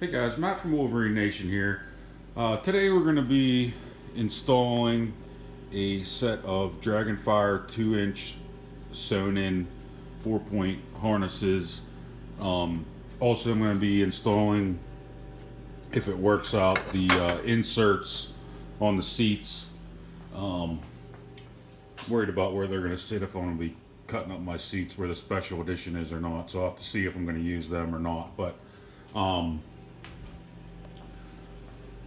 Hey guys, Matt from Wolverine Nation here. Today we're going to be installing a set of dragonfire 2-inch sewn in 4-point harnesses. Also I'm going to be installing, if it works out, the inserts on the seats. Worried about where they're going to sit, if I'm going to be cutting up my seats where the special edition is or not, so I'll have to see if I'm going to use them or not. But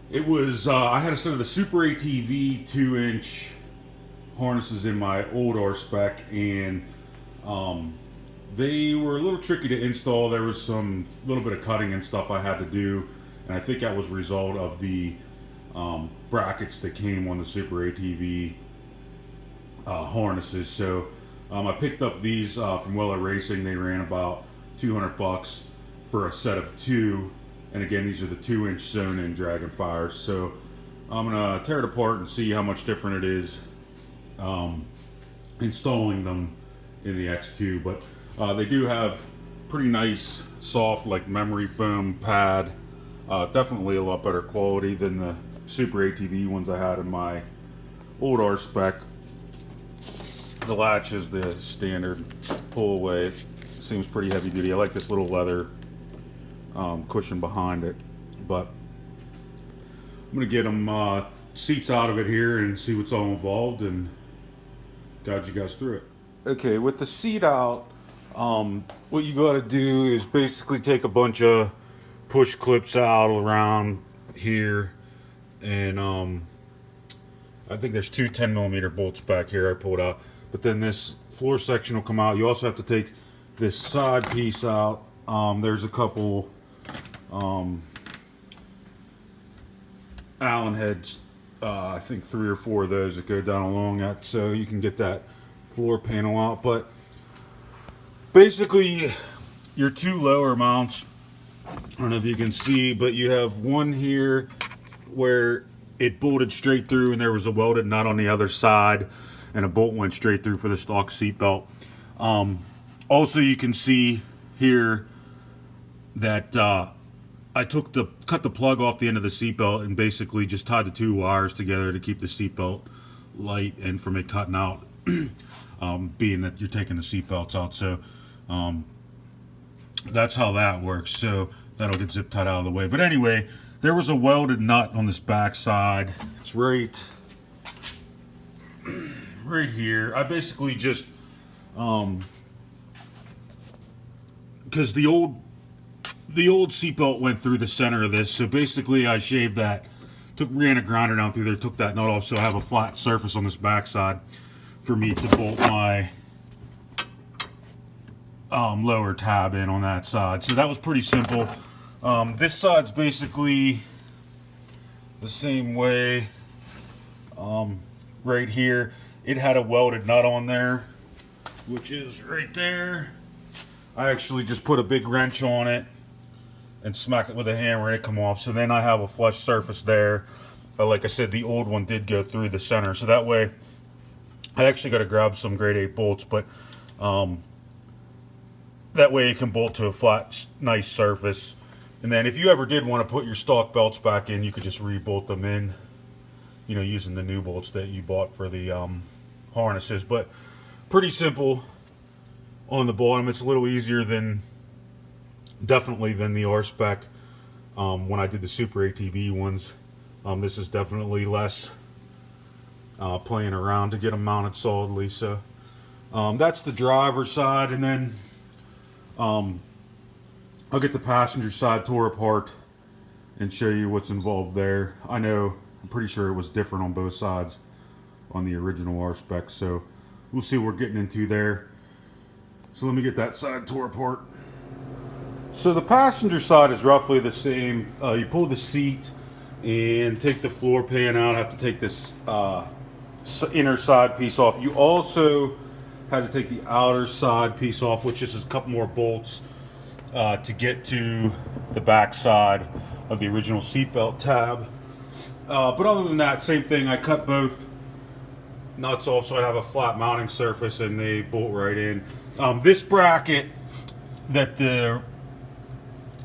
it was, I had a set of the Super ATV 2-inch harnesses in my old R spec, and they were a little tricky to install. There was some little bit of cutting and stuff I had to do, and I think that was a result of the brackets that came on the Super ATV harnesses. So I picked up these from Weller Racing. They ran about $200 for a set of two. And again, these are the 2-inch sewn in dragonfires. So I'm gonna tear it apart and see how much different it is installing them in the X2. But they do have pretty nice, soft, like memory foam pad. Definitely a lot better quality than the Super ATV ones I had in my old R spec. The latch is the standard pull away. It seems pretty heavy duty. I like this little leather cushion behind it, but I'm gonna get them seats out of it here and see what's all involved and guide you guys through it. Okay, with the seat out, what you got to do is basically take a bunch of push clips out around here, and I think there's two 10mm bolts back here I pulled out, but then this floor section will come out. You also have to take this side piece out. There's a couple Allen heads, I think 3 or 4 of those that go down along that, so you can get that floor panel out. But basically your two lower mounts, I don't know if you can see, but you have one here where it bolted straight through and there was a welded nut on the other side, and a bolt went straight through for the stock seat belt. Also, you can see here that I cut the plug off the end of the seatbelt and basically just tied the two wires together to keep the seatbelt light and from it cutting out, being that you're taking the seatbelts out. So that's how that works. So that'll get zip tied out of the way. But anyway, there was a welded nut on this back side. It's right here. I basically just because the old seatbelt went through the center of this, so basically I shaved that, ran a grinder down through there, took that nut off, so I have a flat surface on this back side for me to bolt my lower tab in on that side. So that was pretty simple. This side's basically the same way. Right here, it had a welded nut on there, which is right there. I actually just put a big wrench on it and smacked it with a hammer and it come off. So then I have a flush surface there. But like I said, the old one did go through the center. So that way, I actually got to grab some grade 8 bolts, but that way you can bolt to a flat, nice surface. And then if you ever did want to put your stock belts back in, you could just re-bolt them in, you know, using the new bolts that you bought for the harnesses. But pretty simple on the bottom. It's a little easier than, definitely, than the R spec when I did the Super ATV ones. This is definitely less playing around to get them mounted solidly. So that's the driver's side, and then I'll get the passenger side tore apart and show you what's involved there. I'm pretty sure it was different on both sides on the original R spec, so we'll see what we're getting into there. So let me get that side tore apart. So the passenger side is roughly the same. You pull the seat and take the floor pan out. Have to take this inner side piece off. You also had to take the outer side piece off, which is a couple more bolts to get to the back side of the original seatbelt tab. But other than that, same thing. I cut both nuts off so I'd have a flat mounting surface and they bolt right in. This bracket that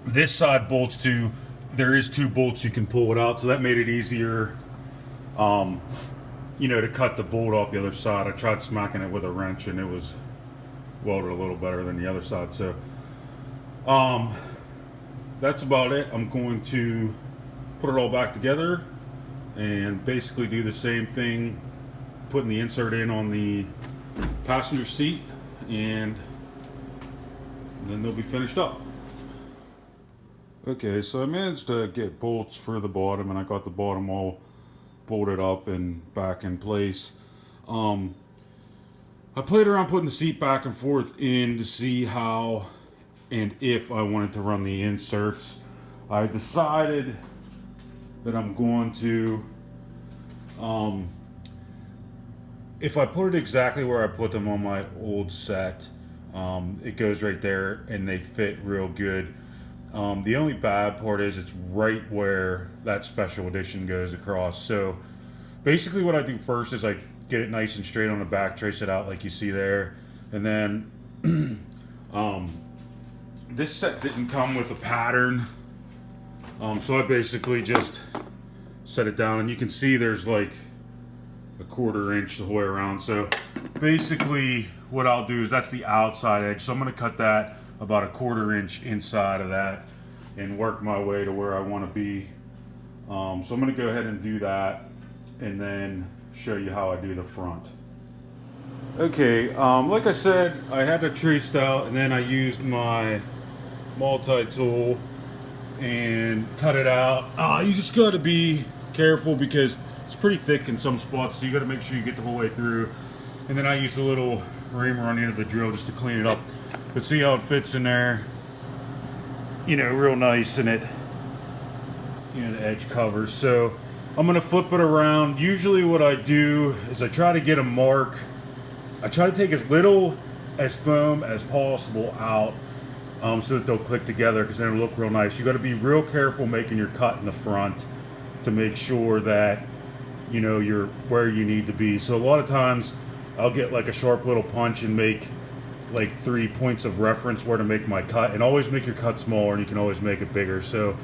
this side bolts to there is 2 bolts you can pull it out, so that made it easier, you know, to cut the bolt off the other side. I tried smacking it with a wrench and it was welded a little better than the other side. So that's about it. I'm going to put it all back together and basically do the same thing, putting the insert in on the passenger seat, and then they'll be finished up. Okay, so I managed to get bolts for the bottom, and I got the bottom all bolted up and back in place. I played around putting the seat back and forth in to see how and if I wanted to run the inserts. I decided that I'm going to, if I put it exactly where I put them on my old set, it goes right there and they fit real good. The only bad part is it's right where that special edition goes across. So basically what I do first is I get it nice and straight on the back, trace it out like you see there, and then this set didn't come with a pattern, so I basically just set it down, and you can see there's like a 1/4 inch the whole way around. So basically what I'll do is that's the outside edge, so I'm going to cut that about a 1/4 inch inside of that and work my way to where I want to be. So I'm going to go ahead and do that and then show you how I do the front. Okay, like I said, I had it traced out, and then I used my multi-tool and cut it out. You just got to be careful because it's pretty thick in some spots, so you got to make sure you get the whole way through. And then I used a little reamer on the end of the drill just to clean it up. But see how it fits in there, you know, real nice, and it, you know, the edge covers. So I'm gonna flip it around. Usually what I do is I try to get a mark. I try to take as little as foam as possible out, so that they'll click together, because then it'll look real nice. You got to be real careful making your cut in the front to make sure that, you know, you're where you need to be. So a lot of times I'll get like a sharp little punch and make like 3 points of reference where to make my cut, and always make your cut smaller, and you can always make it bigger. So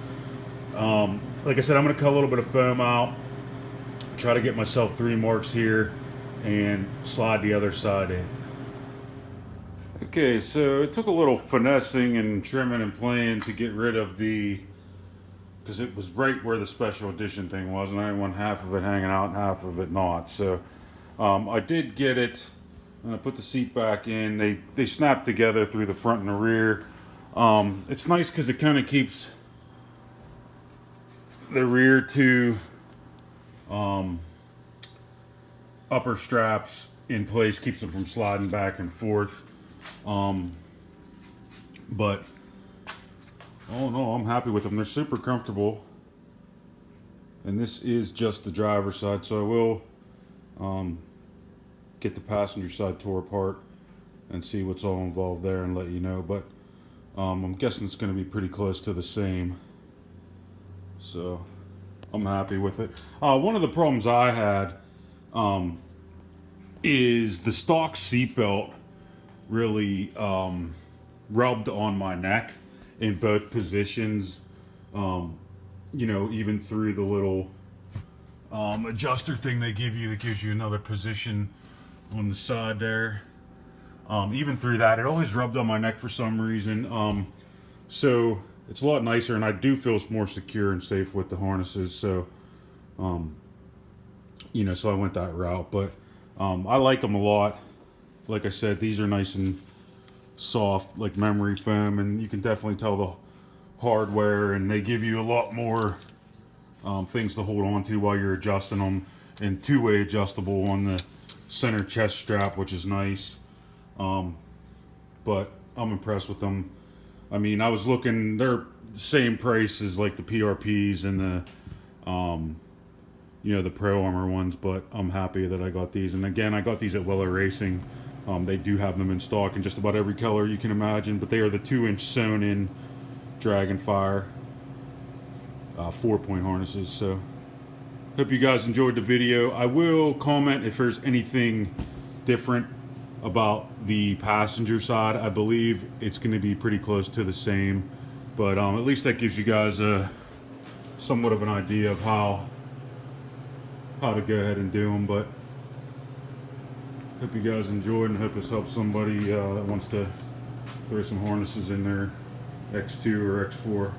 like I said, I'm going to cut a little bit of foam out, try to get myself 3 marks here, and slide the other side in. Okay, so it took a little finessing and trimming and playing to get rid of the, because it was right where the special edition thing was, and I didn't want half of it hanging out and half of it not. So I did get it, and I put the seat back in. They snap together through the front and the rear. It's nice because it kind of keeps the rear 2 upper straps in place, keeps them from sliding back and forth. But oh no, I'm happy with them. They're super comfortable, and this is just the driver's side, so I will get the passenger side tore apart and see what's all involved there and let you know. But I'm guessing it's going to be pretty close to the same, so I'm happy with it. One of the problems I had is the stock seatbelt really rubbed on my neck in both positions, you know, even through the little adjuster thing they give you that gives you another position on the side there. Even through that, it always rubbed on my neck for some reason. So it's a lot nicer, and I do feel more secure and safe with the harnesses. So, you know, so I went that route. But I like them a lot. Like I said, these are nice and soft, like memory foam, and you can definitely tell the hardware, and they give you a lot more things to hold on to while you're adjusting them, and 2-way adjustable on the center chest strap, which is nice. But I'm impressed with them. I mean, I was looking, they're the same price as like the PRPs and the you know, the Pro Armor ones, but I'm happy that I got these. And again, I got these at Weller Racing. They do have them in stock in just about every color you can imagine, but they are the 2-inch sewn in dragonfire 4-point harnesses. So hope you guys enjoyed the video. I will comment if there's anything different about the passenger side. I believe it's going to be pretty close to the same, but at least that gives you guys a somewhat of an idea of how to go ahead and do them. But hope you guys enjoyed, and hope this helps somebody that wants to throw some harnesses in their X2 or X4.